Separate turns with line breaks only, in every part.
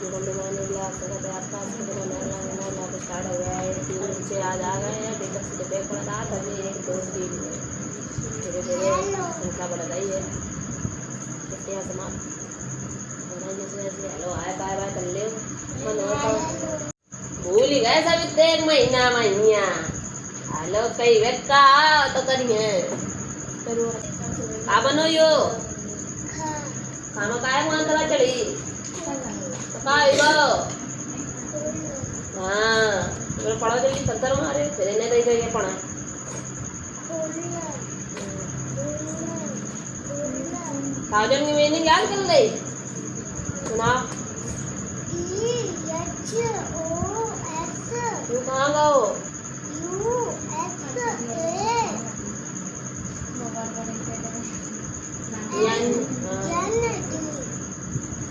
जीवन demand India आपका आसपास के नया स्टार्ट हो गया है। 3 बच्चे आज आ गए हैं। बेटा से बैग पड़ रहा था, अभी 1 2 3 धीरे धीरे संख्या बढ़ रही है। छुट्टियाँ समाप्त जैसे जैसे हेलो आए बाय बाय कर ले मन होता भूल ही गए सब 1 महीना महीनिया हेलो कई वेट का तो करिए का बनो यो खानो काय मान तरा चली तो का आइबो हां तो पढ़ो जल्दी संतर मारे फिर ने दे गए पढ़ा थाउजेंड की मीनिंग याद कर ले सुना तू कहाँ गो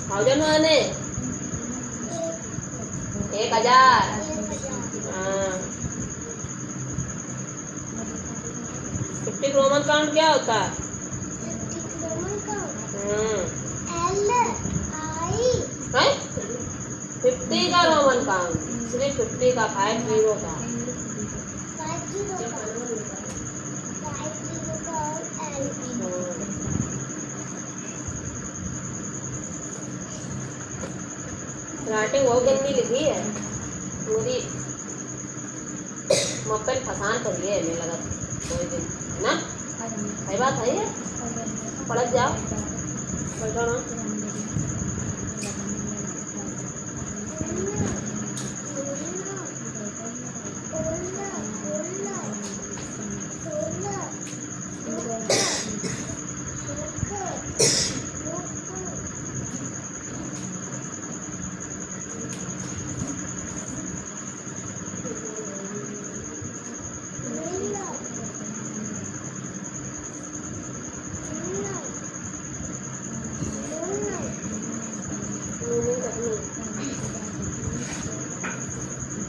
थाउजेंड माने 1000 50 रोमन काउंट क्या होता है? है 50 का रोमन काउंट सिर्फ 50 का 50 का राइटिंग बहुत गंदी लिखी है पूरी मप्पल फसान कर लिए हमें लगा कोई दिन है ना सही बात है ये पढ़ जाओ बैठो ना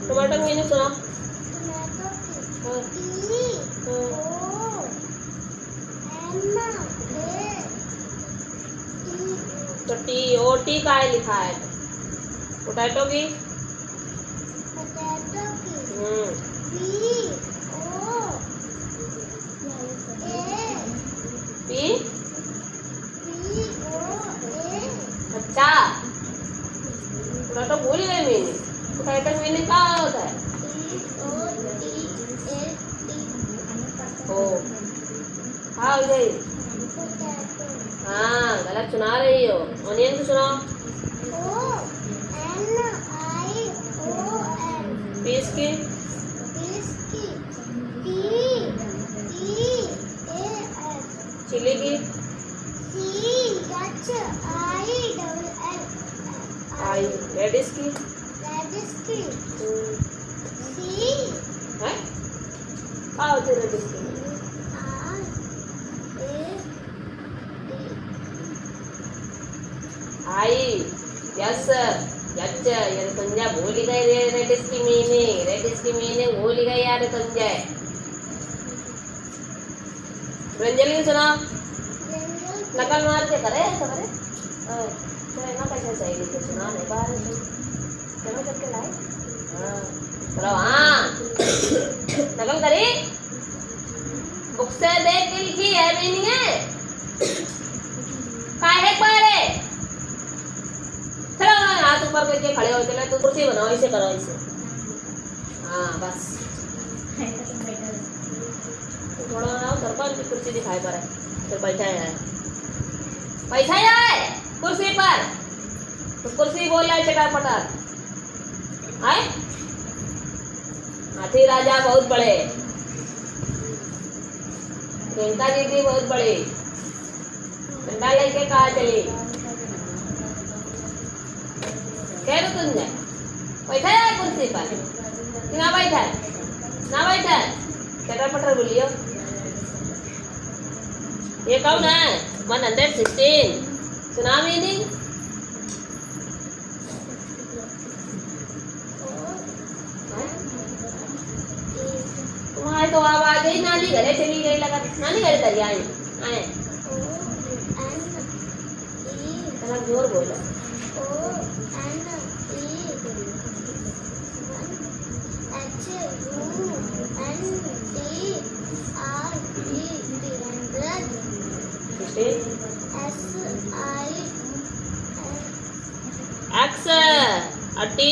टमाटर मैंने सुना तो टी ओ टी का है लिखा है पोटैटो की पी अच्छा पोटैटो भूल गए मैंने पोटैटो मैंने क्या होता है ओ हाँ हो गई हाँ गलत सुना रही हो ऑनियन को सुनाओ पीस की चिली की आई रेडिश की है क्या होती है रेडिश की आई यस यच यार संजय भूल गए रेडिश की मीनिंग भूल गए यार संजय रंजली सुना नकल मार के करे ना कैसे सही लिखे सुना नहीं बाहर चलो करके लाए चलो हाँ नकल करी बुक से देख के लिखी है मीनिंग है काहे पड़े चलो हाथ ऊपर करके खड़े हो चले तो कुर्सी बनाओ इसे करो इसे हाँ बस थोड़ा ना सरपंच की कुर्सी दिखाई पड़े फिर बैठा है कुर्सी पर तो कुर्सी बोल रहा है चटार पटार आए हाथी राजा बहुत बड़े प्रियंका दीदी बहुत बड़ी डंडा लेके कहा चली कह रहे तुम जाए बैठा है कुर्सी पर ना बैठा है चटार पटार बोलियो ये कौन है 116 सुना मीनिंग तुम्हारी तो आवाज ही नानी घरे चली गई लगा नानी घरे चली आई आए जोर बोलो और टी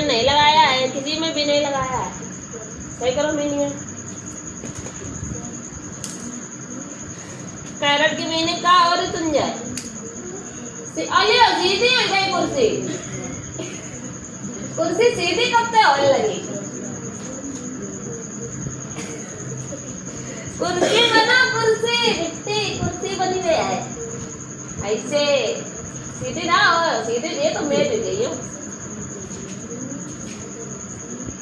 नहीं लगाया है, किसी में भी नहीं लगाया है। सही करो मीनिंग। कैरेट की मीनिंग क्या हो रही तुम जाए अरे सीधी हो गई कुर्सी। कुर्सी सीधी कब से होने लगी? कुर्सी बना, कुर्सी मिट्टी कुर्सी बनी हुई है ऐसे सीधी ना हो। सीधी ये तो मेज हो गई हो,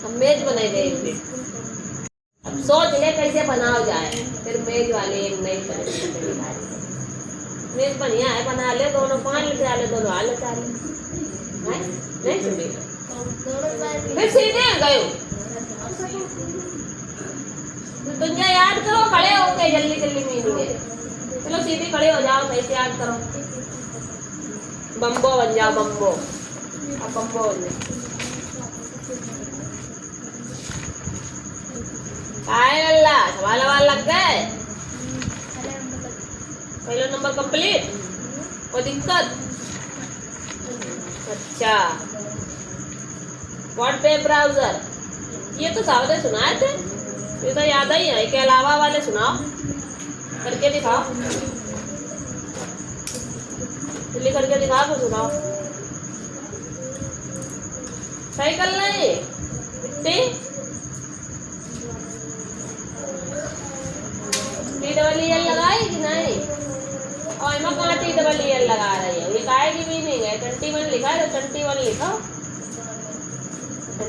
अब मेज बनाई गई। अब सोच ले कैसे बनाओ जाए, फिर मेज वाले एक नई मेज बढ़िया है, बना ले। दोनों पान लेके आ ले, दोनों हाल लेके आ ले। नहीं सुनी फिर सीधे गए। दुनिया याद करो, खड़े हो गए जल्दी जल्दी मीनिंग है। चलो सीधे खड़े हो जाओ, कैसे याद करो। बम्बो बन जाओ, बम्बो। अब बम्बो बन जाओ। सवाल ववाल लग गए। पहला नंबर कंप्लीट। कोई दिक्कत? अच्छा व्हाट पे ब्राउजर, ये तो सावधे सुनाए थे, ये तो याद ही है। के अलावा वाले सुनाओ, करके दिखाओ, जल्दी करके दिखाओ तो सुनाओ। सही कर ले मिट्टी। टी-डबल-ई-एल लगाई कि नहीं? और मैं कहाँ टी-डबल-ई-एल लगा रही है? ये काहे की मीनिंग है? 21 लिखा है तो 21 लिखो।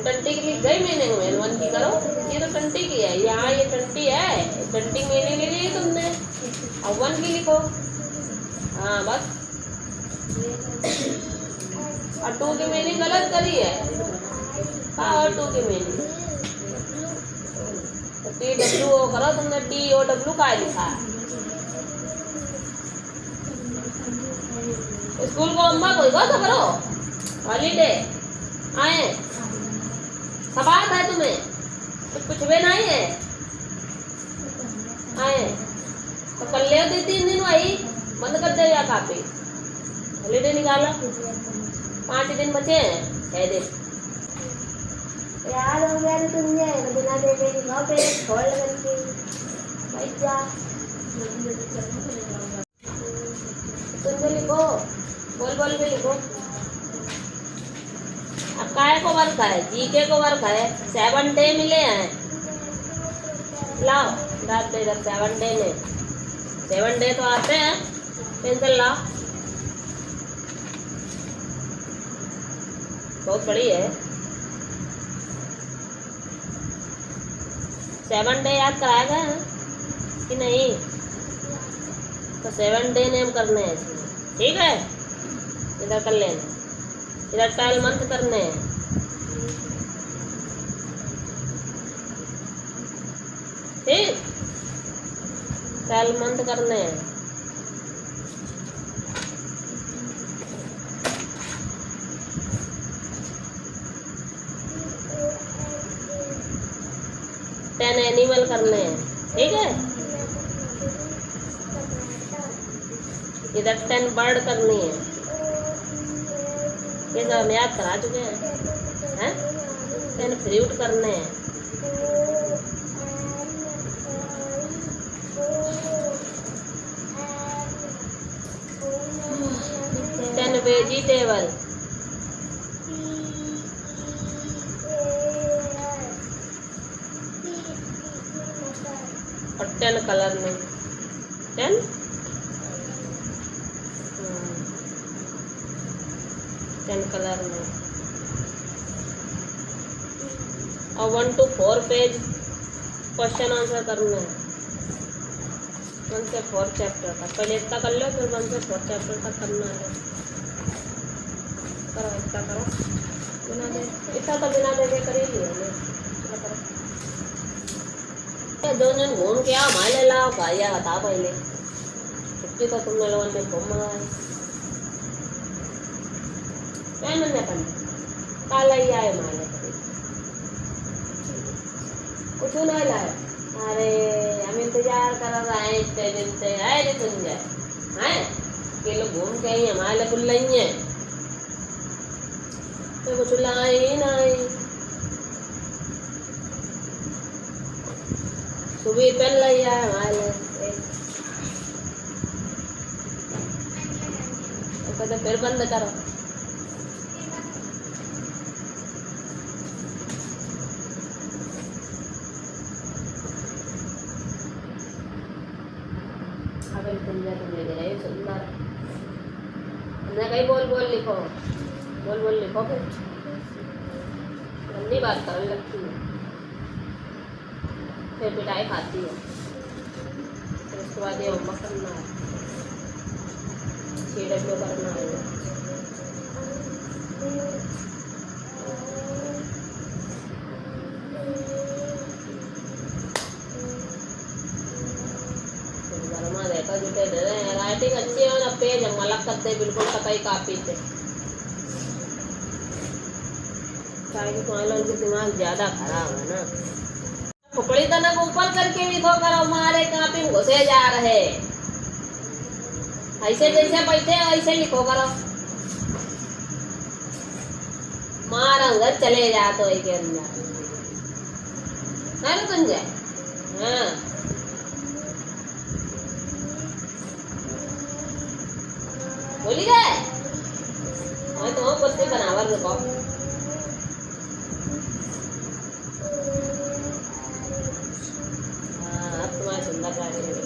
20 की लिख गई मीनिंग में, 1 की करो। ये तो 20 की है, यहाँ ये 20 है, 20 मीनिंग ले ली तुमने। अब 1 की लिखो। हाँ बस। और 2 की मीनिंग गलत करी है। हाँ और 2 की मीनिंग TWO करो तुमने, TOW का लिखा है। स्कूल को अम्मा कोई तो करो, हॉलीडे आए सवाल है तुम्हें, कुछ भी नहीं है। आए तो कर ले 3 दिन वही बंद कर दे या कापी। हॉलीडे निकालो, 5 दिन बचे हैं, 6 दिन। याद हो गया तो तुम जाए बिना देखे लिखो पे खोल करके बैठ जा। तुम जो लिखो बोल बोल के लिखो। अब काय को वर्क है, जीके को वर्क है। 7 डे मिले हैं, लाओ डाल दे इधर। 7 डे में 7 डे तो आते हैं, पेंसिल लाओ। बहुत बड़ी है। 7 डे याद कराएगा कि नहीं? तो 7 डे नेम करने हैं इसमें, ठीक है? इधर कर लेना, इधर 12 मंथ करने हैं। ठीक, 12 मंथ करने हैं। एनिमल करने हैं, ठीक है? इधर 10 बर्ड करनी है। ये सब हम याद करा चुके हैं। 10 फ्रूट करने हैं। 10 वेजिटेबल। और 10 कलर में 10 कलर में। और 1 to 4 पेज क्वेश्चन आंसर करना है। 1 से 4 चैप्टर तक, पहले इतना कर लो, फिर 1 से 4 चैप्टर तक करना है। करो इतना करो, बिना दे इतना तो बिना देखे कर ही लिया। जो जन घूम के आओ माले लाओ भाइया बता पहले। छुट्टी तो तुमने लोगों ने घूम मंगाई मैंने पढ़ काला ही आए माले कुछ नहीं लाए। अरे हम इंतजार कर रहे हैं इतने दिन से, है नहीं तुम जाए हैं कि लोग घूम के ही हमारे खुल रही हैं। तो कुछ लाई नहीं सुबह पहन लिया है हमारे कहते फिर बंद करो अगर तुम ले दे रहे सुंदर हमने कहीं बोल बोल लिखो फिर गंदी बात करने लगती है फिर पिटाई खाती है फिर उसके बाद ये होमवर्क करना है CW करना है घरमा देखा जुटे दे रहे हैं राइटिंग अच्छी है ना पेज मलक करते बिल्कुल कतई कापी से तुम्हारे लोगों की दिमाग ज्यादा खराब है ना खोपड़ी तनक ऊपर करके लिखो करो हमारे कापी घुसे जा रहे ऐसे जैसे बैठे ऐसे लिखो करो मार अंदर चले जा तो के अंदर है ना संजय हाँ बोली गए मैं तो कुछ भी बनावर रुको हाँ अब तुम्हारे सुंदर गाड़ी है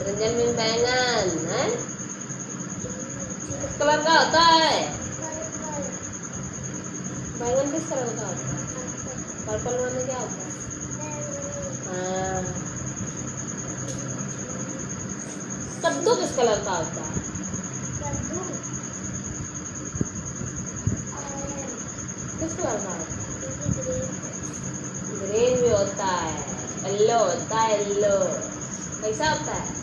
रंजन में बैंगन है किस कलर का होता है बैंगन किस कलर का होता है पर्पल वाला क्या होता है हाँ कद्दू किस कलर का होता है किस कलर का होता है ग्रीन भी होता है येलो होता है येलो कैसा होता है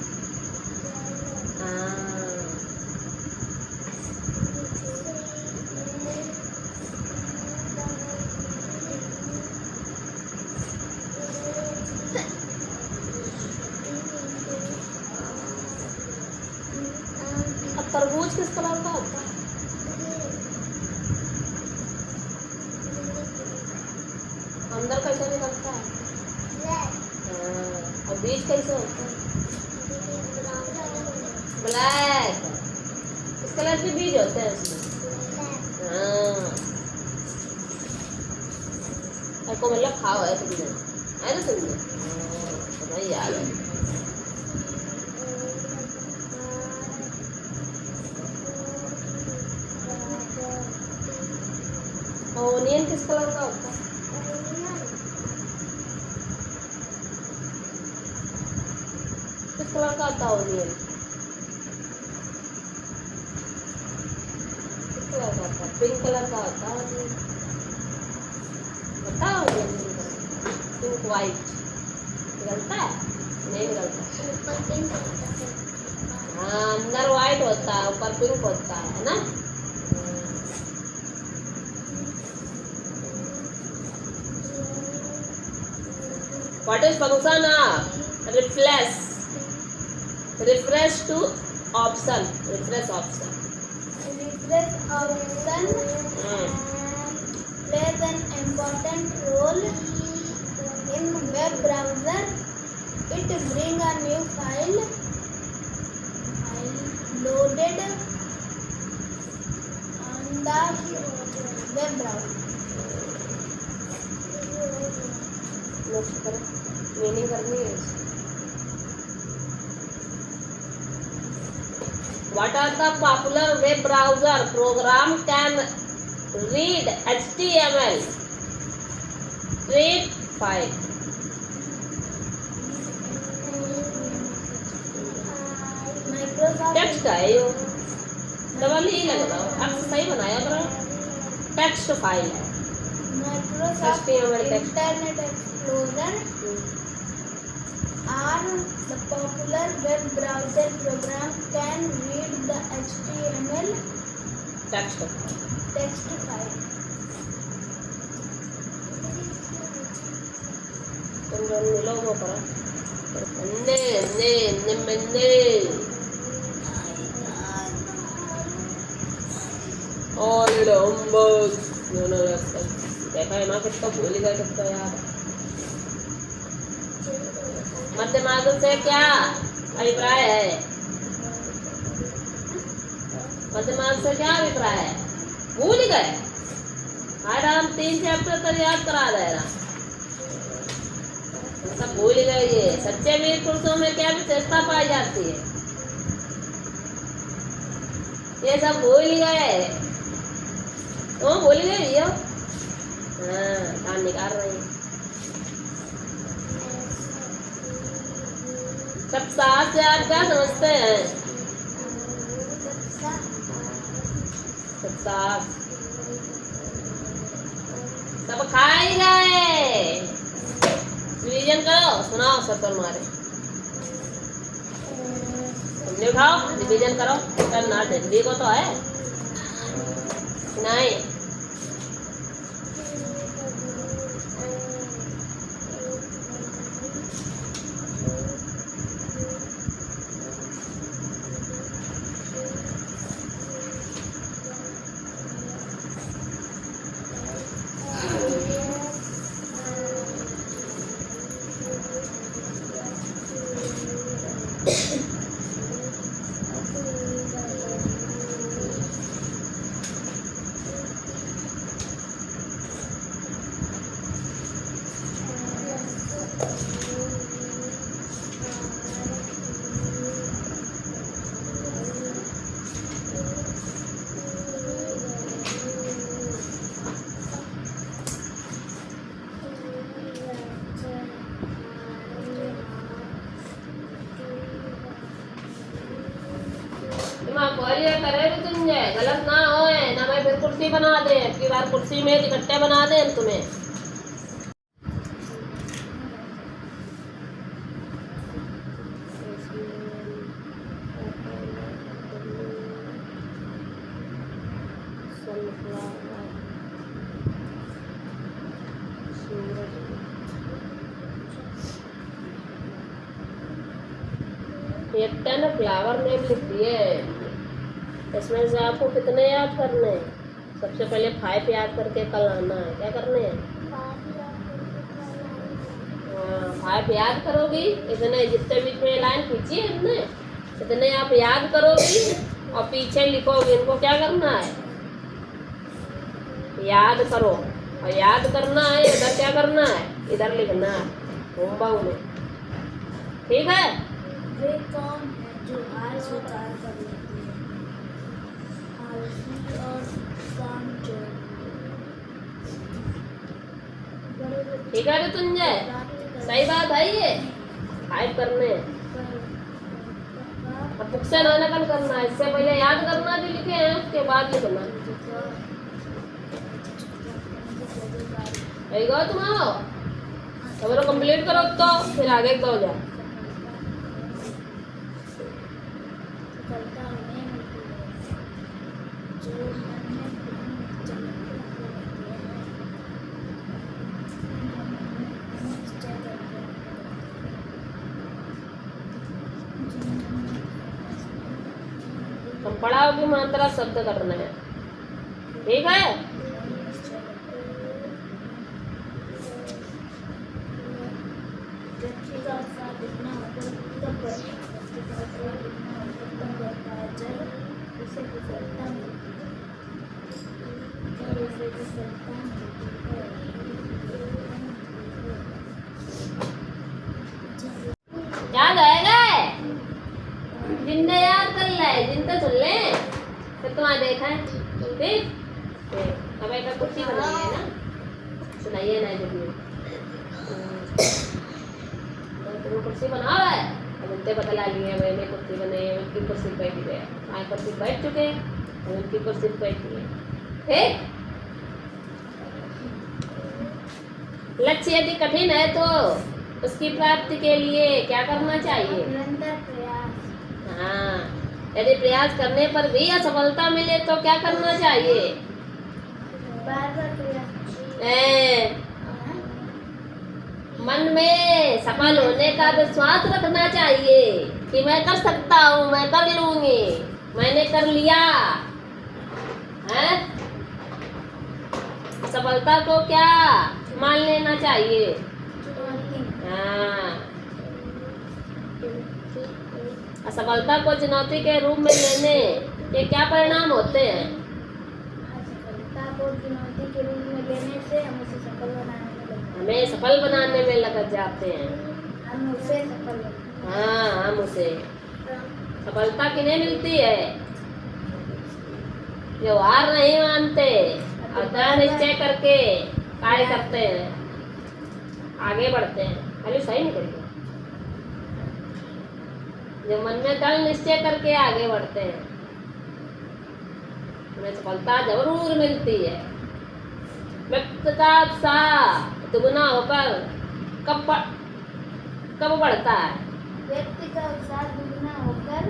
अब तरबूज किस कलर का होता है अंदर कैसे निकलता है और बीज कैसे होता है ब्लैक इस कलर के बीज होते हैं उसमें हाँ को मतलब खाओ है तुमने है ना तुमने समझ याद है ओनियन किस कलर का होता है किस कलर का होता है ओनियन किस कलर का होता है पिंक कलर का होता है बताओ पिंक वाइट निकलता है नहीं निकलता हाँ अंदर वाइट होता है ऊपर पिंक होता है ना What is function of refresh? Refresh to option. Refresh option.
Refresh option plays an important role in web browser. It brings a new file loaded on the web browser.
Meaning करनी है What are the popular web browser program can read HTML read file text है यो double ही लग रहा है अब सही बनाया करो टेक्स्ट फाइल है
Microsoft Internet Explorer are the popular web browser program can read the HTML text file.
तुम जो लोगों पर ने बोले होमवर्क दोनों देखा है माँ कितना भूल गया कितना यार। मध्य मार्ग से क्या अभिप्राय है? मध्य मार्ग से क्या अभिप्राय है? भूल गए? आज हम 3 चैप्टर तक याद करा दे रहा, सब भूल गए। ये सच्चे वीर पुरुषों में क्या विशेषता पाई जाती है? ये सब भूल गए। तो भूल गए ये? हाँ, कान निकाल रही है। सब साथ से आप क्या समझते हैं? सब साथ सब खाई गए। रिवीजन करो, सुनाओ सब पर मारे। तुमने उठाओ, रिवीजन करो। करना हिंदी को तो है नहीं। करे तो तुम गलत ना होए ना, मैं फिर कुर्सी बना दे। अगली बार कुर्सी में इकट्ठे बना दे तुम्हें। एक 10 फ्लावर नेम लिख दिए। इसमें से आपको कितने याद करने हैं? सबसे पहले 5 याद करके कल आना है। क्या करने हैं? 5 याद करोगी। इतने जितने बीच में लाइन खींची है इतने इतने आप याद करोगी और पीछे लिखोगे। इनको क्या करना है? याद करो। और याद करना है इधर क्या करना है? इधर लिखना है होमवर्क में। ठीक है?
वे कौन है जो हार स्वीकार कर लेती है? आलसी और कामचोर।
ठीक है तुंजय, सही बात है ये। 5 करने अब बुक से ना नकल करना। इससे पहले याद करना जो लिखे हैं उसके बाद लिखना। तुम आओ खबरों कंप्लीट करो तो फिर आगे तो हो जाए। हम पढ़ाओ की मात्रा शब्द करना है। ठीक है? याद आएगा? जिंदे याद कर ले, जिनते सुन ले फिर तुम्हारा देखा है। ठीक? अब एक कुर्सी बनाइए ना, सुनाइए ना जब तुम कुर्सी बनाओ है। अब उनसे बदला लिए मैंने कुर्सी बनाई, उनकी कुर्सी बैठ गए। आज कुर्सी बैठ चुके हैं, उनकी कुर्सी बैठ गई। ठीक? लक्ष्य यदि कठिन है तो उसकी प्राप्ति के लिए क्या करना चाहिए?
निरंतर प्रयास।
हाँ, यदि प्रयास करने पर भी असफलता मिले तो क्या करना चाहिए?
बार-बार प्रयास।
मन में सफल होने का विश्वास रखना चाहिए कि मैं कर सकता हूँ, मैं कर लूंगी, मैंने कर लिया है। असफलता को क्या मान लेना चाहिए?
चुनौती।
हाँ, असफलता को चुनौती के रूप में लेने के क्या परिणाम होते हैं?
असफलता को चुनौती के रूप में लेने से हम उसे सफल बनाने में लगते हैं।
हमें सफल बनाने में लग जाते हैं।
हम उसे सफल बनाते
हाँ, हम उसे
हैं।
सफलता किन्हें मिलती है? जो हार नहीं मानते और दृढ़ निश्चय करके कार्य करते हैं, आगे बढ़ते हैं। खाली सही नहीं करेंगे, जो मन में दृढ़ निश्चय करके आगे बढ़ते हैं उन्हें सफलता जरूर मिलती है। व्यक्ति का उत्साह दुगुना होकर कब बढ़ता है?
व्यक्ति का उत्साह दुगना होकर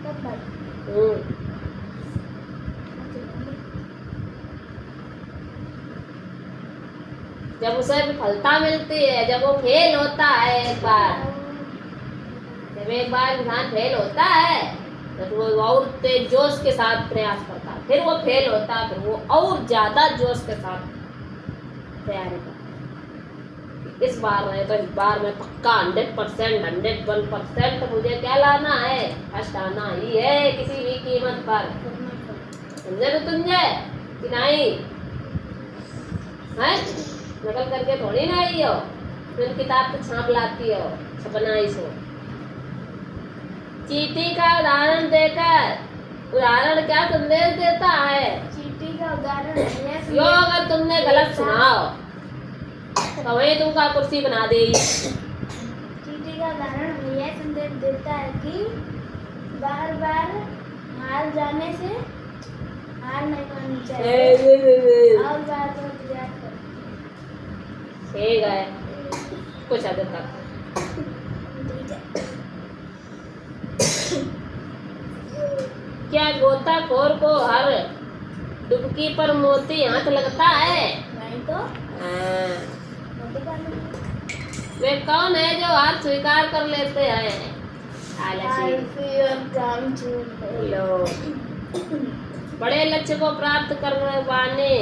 कब बढ़ता है?
जब उसे विफलता मिलती है, जब वो फेल होता है एक बार, जब एक बार इंसान फेल होता है तो वो और तेज जोश के साथ प्रयास करता है, फिर वो फेल होता है, फिर वो और ज्यादा जोश के साथ तैयारी करता है। इस बार नहीं तो इस बार में पक्का 100%, 101% मुझे क्या लाना है? फर्स्ट आना ही है किसी भी कीमत पर। समझे तो तुझे कि नहीं? है नकल करके थोड़ी ना आई हो, फिर किताब पे छाप लाती हो, छपना ही सो। चींटी का उदाहरण देकर उदाहरण क्या संदेश देता है?
चींटी का उदाहरण है।
यो अगर तुमने गलत सुनाओ तो वही तुमका कुर्सी बना देगी।
चींटी का उदाहरण यह संदेश देता है कि बार बार हार जाने से हार नहीं माननी चाहिए और बार बार प्रयास करो।
ठीक है, कुछ हद तक। क्या गोताखोर को हर डुबकी पर मोती हाथ लगता है?
नहीं तो
हाँ।
मोती का
वे कौन है जो हार स्वीकार कर लेते हैं? आलसी। लो। बड़े लक्ष्य को प्राप्त करने पाने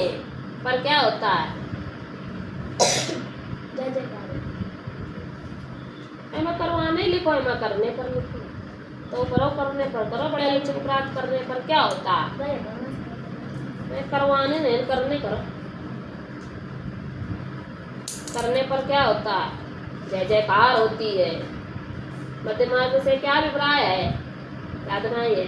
पर क्या होता है? मैं करवाने लिखो, मैं करने पर लिखो, तो करो, करने पर करो। बड़े लक्ष्य को प्राप्त करने पर क्या होता है? मैं करवाने नहीं, करने करो। करने पर क्या होता है? जय जयकार होती है। मध्य मार्ग से क्या अभिप्राय है? याद नहीं है?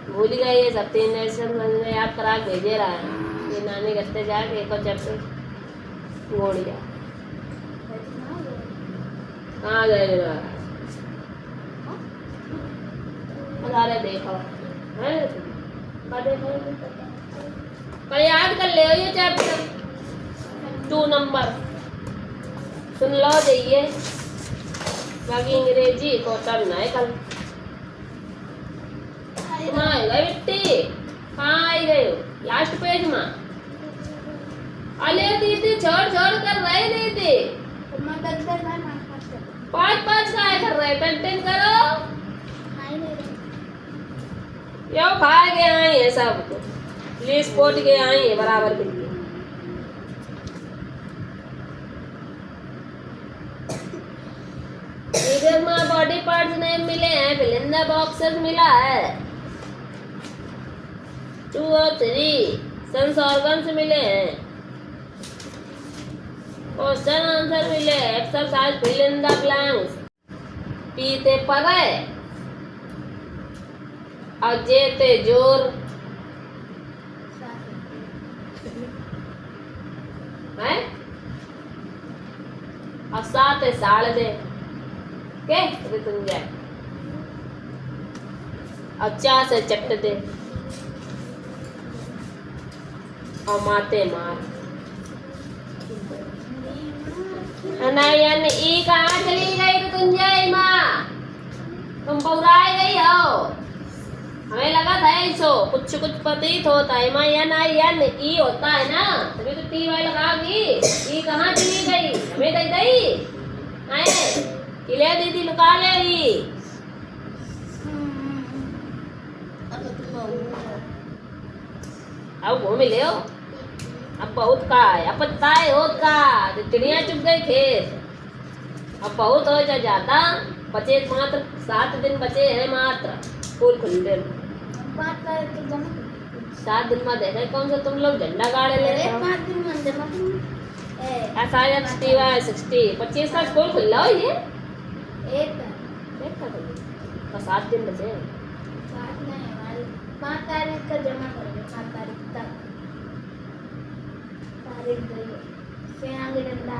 भूल गए ये सब। 3 लेसन याद करा भेजे रहा है। ये नानी गत्ते जाके एक चैप्टर गोड़ गया। कहाँ गए देखो है पर याद कर ले ये चैप्टर 2 नंबर सुन लो जाइए। बाकी अंग्रेजी को करना है कल। कहाँ गए बिट्टी? कहाँ आई गए? लास्ट पेज में। अले दीदी छोड़ कर रहे दीदी। 5 का कर रहे, 10 करो। यो खा के आई है सब प्लीज पोट के आई है बराबर के लिए। इधर में बॉडी पार्ट्स नहीं मिले हैं, फिलिंदा बॉक्सेस मिला है 2 और 3 सेंस ऑर्गन्स मिले हैं। क्वेश्चन आंसर मिले, exercise fill in the blanks. पीते पगे और जेते जोर है और साथ साड़ दे के तुम जाए और चा से चट दे और माते मार। ई कहाँ चली गई तो तुम जाए माँ? तुम पौराई गई हो? हमें लगा था इसो कुछ प्रतीत होता है। माँ ई होता है ना, तभी तो टी वाई लगाओगी। ई कहाँ चली गई? हमें दे गई है ले दीदी लुका लेगी। अब घूम ले हो। अब बहुत का है, अब ताए होत का तो चिड़िया चुप गई खेत। अब बहुत हो जा ज्यादा बचे, मात्र 7 दिन बचे हैं मात्र स्कूल खुलने में। 7 दिन में देखे कौन सा तुम लोग झंडा गाड़े ले रहे हो।
5 दिन में जमा तुम
ऐसा 60 25 का स्कूल खुल रहा हो ये
एक
देखा तो 7 दिन बचे हैं।
7 नहीं हमारी 5 तारीख का जमा करोगे, 7 तारीख तक तारीख दे फिर आगे डंडा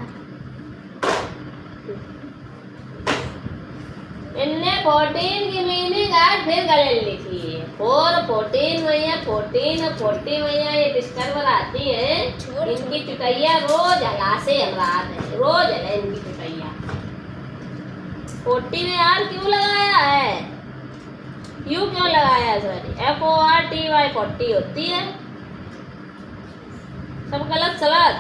इनने 14 की मीनिंग आज फिर गले लिखी है। 4 14 मैया 14 40 मैया ये डिस्टर्बर आती है। इनकी चुटैया रोज हला से रात है, रोज है इनकी चुटैया। 40 में यार क्यों लगाया है, क्यों लगाया है सॉरी, FORTY 40 होती है। सब गलत सलत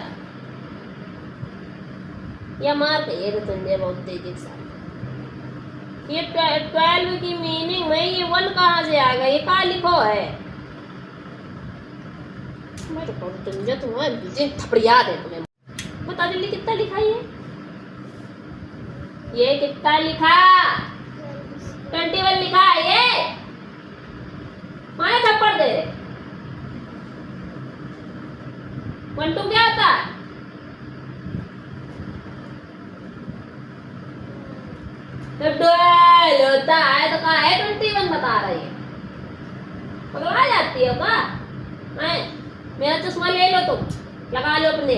या मार के तुझे बहुत तेजी के साथ। ये 12 की मीनिंग में ये 1 कहाँ से आ गया, ये कहाँ लिखो है। मैं तो तुझे तुम्हें थपड़िया दे तुम्हें। बता जल्दी कितना लिखा ये कितना लिखा, 21 लिखा है ये। मारे थप्पड़ दे रहे। 1 2 क्या होता है, जब 12 होता है तो कहाँ है 21 बता रही है, पगला जाती है क्या। मेरा चश्मा ले लो तुम, लगा लो अपने,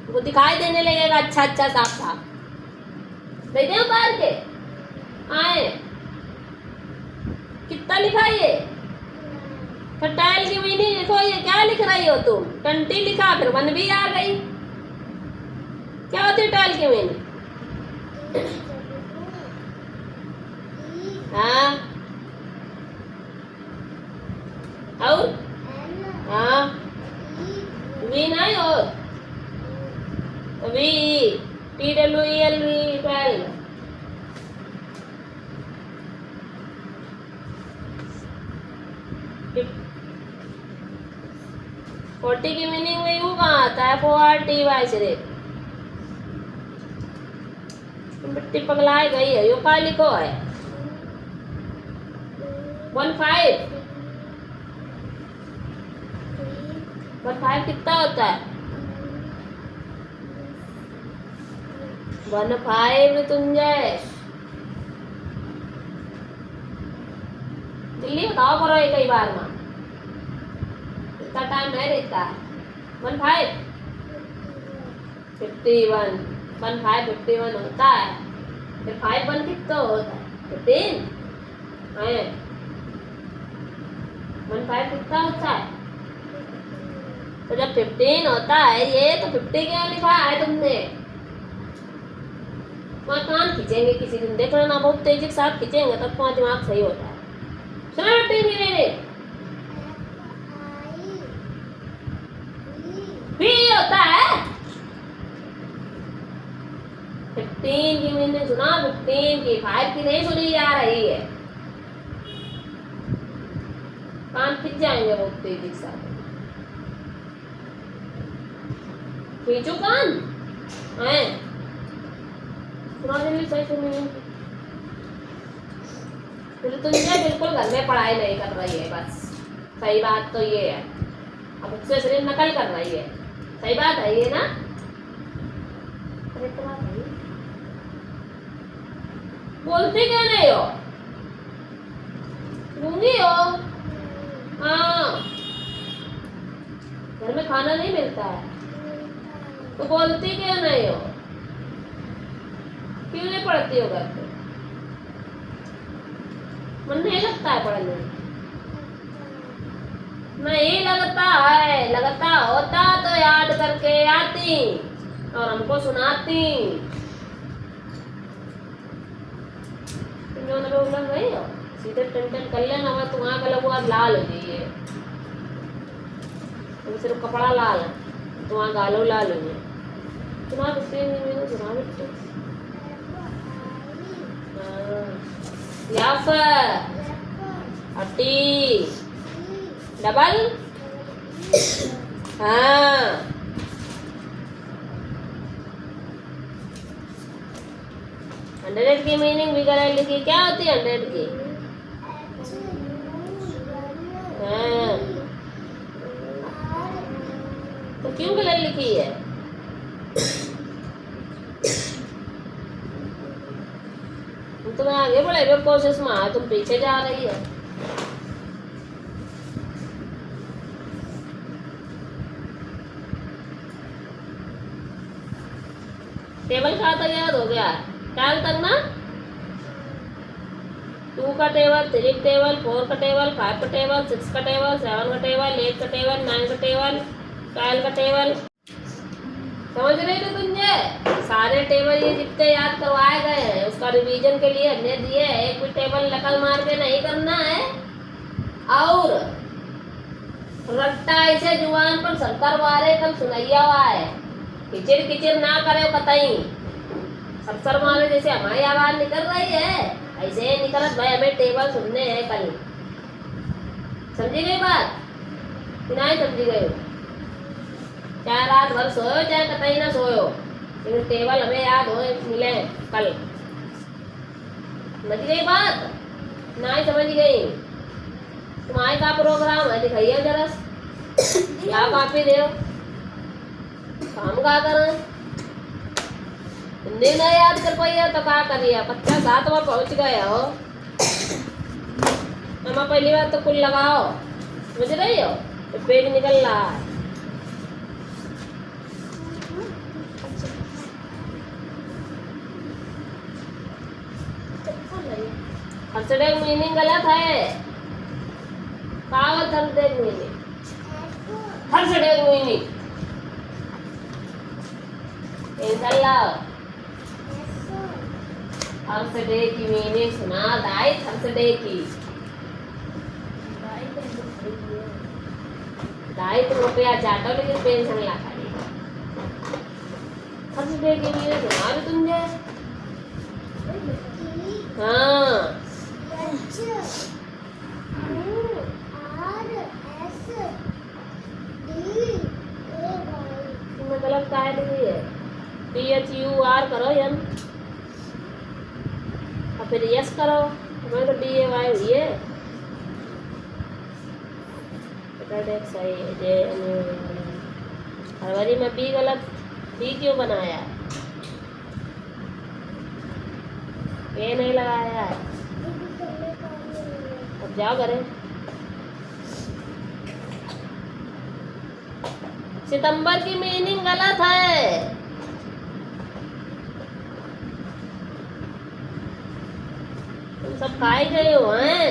वो दिखाई देने लगेगा अच्छा अच्छा साफ साफ। दे दे उतार के आए। कितना लिखा ये, फिर टाइल की मीनिंग लिखो। ये क्या लिख रही हो तुम, 20 लिखा फिर 1 भी आ गई। क्या होती है टाइल की मीनिंग। हाँ और हाँ वी नहीं हो वी TWELV 12। फोर्टी की मीनिंग में यू कहाँ आता है, FORTY से मिट्टी पगलाई गई है। यो का लिखो है 15 कितना होता है 15 तुम जाए दिल्ली बताओ करो एक ही बार में, इतना टाइम नहीं रहता है। 15 51 15 51 होता है। फिर 5 1 कितना होता है 15 है। 15 कितना होता है, तो जब 15 होता है ये तो 50 क्यों लिखा है तुमने। वहाँ कान खींचेंगे किसी दिन, देख लेना बहुत तेजी के साथ खींचेंगे तब तुम्हारा दिमाग सही होता है। सुना 15 की मेरे भी होता है 15 की मैंने सुना, 15 की 5 की नहीं सुनी जा रही है। कान खींच जाएंगे बहुत तेजी के साथ, खींचो कान है। सुना जल्दी सही सुनिए। तुझे बिल्कुल घर में पढ़ाई नहीं कर रही है, बस सही बात तो ये है। अब उससे सिर्फ नकल कर रही है, सही बात है ये ना। अरे तो बात है, बोलती क्यों नहीं हो, गूंगी हो। हाँ घर में खाना नहीं मिलता है तो बोलती क्यों नहीं हो, क्यों नहीं पढ़ती हो घर पे, मन नहीं लगता है पढ़ने में। नहीं लगता है, लगता होता तो याद करके आती और हमको सुनाती। तुम जो उलझ गई हो, सीधे टन कर लेना, वह तुम्हारा गला हुआ लाल हो जाइए। तुम सिर्फ कपड़ा लाल है, तुम्हारा गालो लाल हो जाए। तुम्हारा गुस्से में सुना बेटे याफर 30 डबल हाँ, 100 की मीनिंग भी गलत लिखी। क्या होती है 100 की? हाँ, तो क्यों गलत लिखी है? तुम आगे बढ़े हुए कोशिश में, तुम पीछे जा रही है। टेबल कहाँ तक याद हो गया? 12 तक ना? 2 का टेबल, 3 का टेबल, 4 का टेबल, 5 का टेबल, 6 का टेबल, 7 का टेबल, 8 का टेबल, 9 का टेबल, 12 का टेबल। समझ रही हो तुझे? सारे टेबल ये जितने याद करवाए गए हैं उसका रिवीजन के लिए हमने दिए है। एक भी टेबल नकल मार के नहीं करना है। और रट्टा ऐसे जुबान पर सरकार वारे कल सुनैया हुआ है। किचिर किचिर ना करे कतई। सरसर मारे जैसे हमारी आवाज निकल रही है ऐसे ही निकलत भाई हमें टेबल सुनने हैं कल। समझी गई बात कि नहीं समझी गई? चाहे रात भर सोयो चाहे कतई ना सोयो, लेकिन टेबल हमें याद हो मिले कल। समझ गई बात? नहीं समझ गई? तुम्हारे का प्रोग्राम है दिखाइए जरा। क्या कॉपी दे काम का करें? हिंदी नहीं याद कर पाई तो क्या करिए? 50-7 में पहुंच गए हो। हम पहली बार तो कुल लगाओ। समझ रही हो? तो पेज निकल रहा है। थर्सडे मीनिंग गलत है। Power Thursday meaning, Thursday meaning Thursday की मीनिंग सुना दाई। थर्सडे की दाई तुम रुपया चाटो लेकिन पेंशन ला खाली। थर्सडे की मीनिंग सुना भी तुझे। हाँ, तुमने गलत काय लिखी है? THUR करो यन और फिर यस करो। हमें तो DAY हुई है। सही है। फरवरी में बी गलत। बी क्यों बनाया? ये नहीं लगाया है। अब जाओ करें। सितंबर की मीनिंग गलत है। तुम सब खाए गए हो हैं?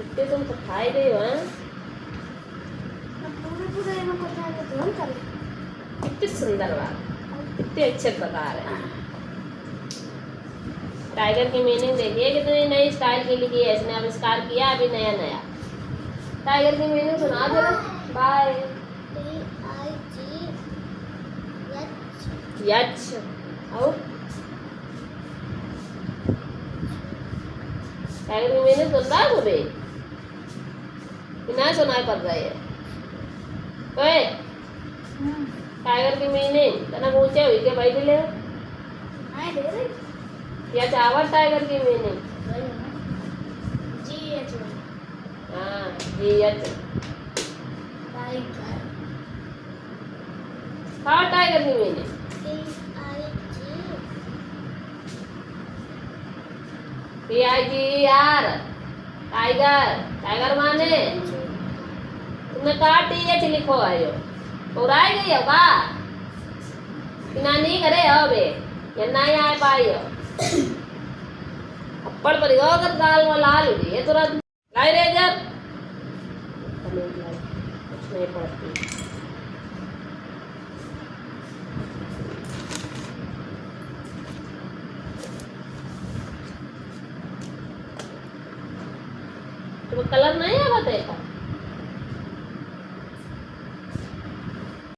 इतने तुम सब खाए गए हो हैं? कितनी सुंदर बात, कितने अच्छे प्रकार है। टाइगर की मीनिंग देखिए कितनी नई स्टाइल की लिखी है इसने आविष्कार किया अभी नया नया। टाइगर की मीनिंग सुना दो। बाय। यच और टाइगर की मीनिंग सुन रहा है भी ना सुनाई पड़ रही है कोई? टाइगर की मीनिंग तना ऊंचे हुई के भाई ले या चावल। टाइगर की मीनिंग हाँ GH हाँ टाइगर की मीनिंग TIGER टाइगर। टाइगर माने तुमने कहा TH लिखो आयो तो राय गई हो का बिना नहीं करे हो बे या नहीं आए पाई हो। अप्पड़ पर अगर गाल में लाल हो गई तुरंत लाई रेजर कुछ नहीं पड़ती। तो कलर नहीं आवा देखा।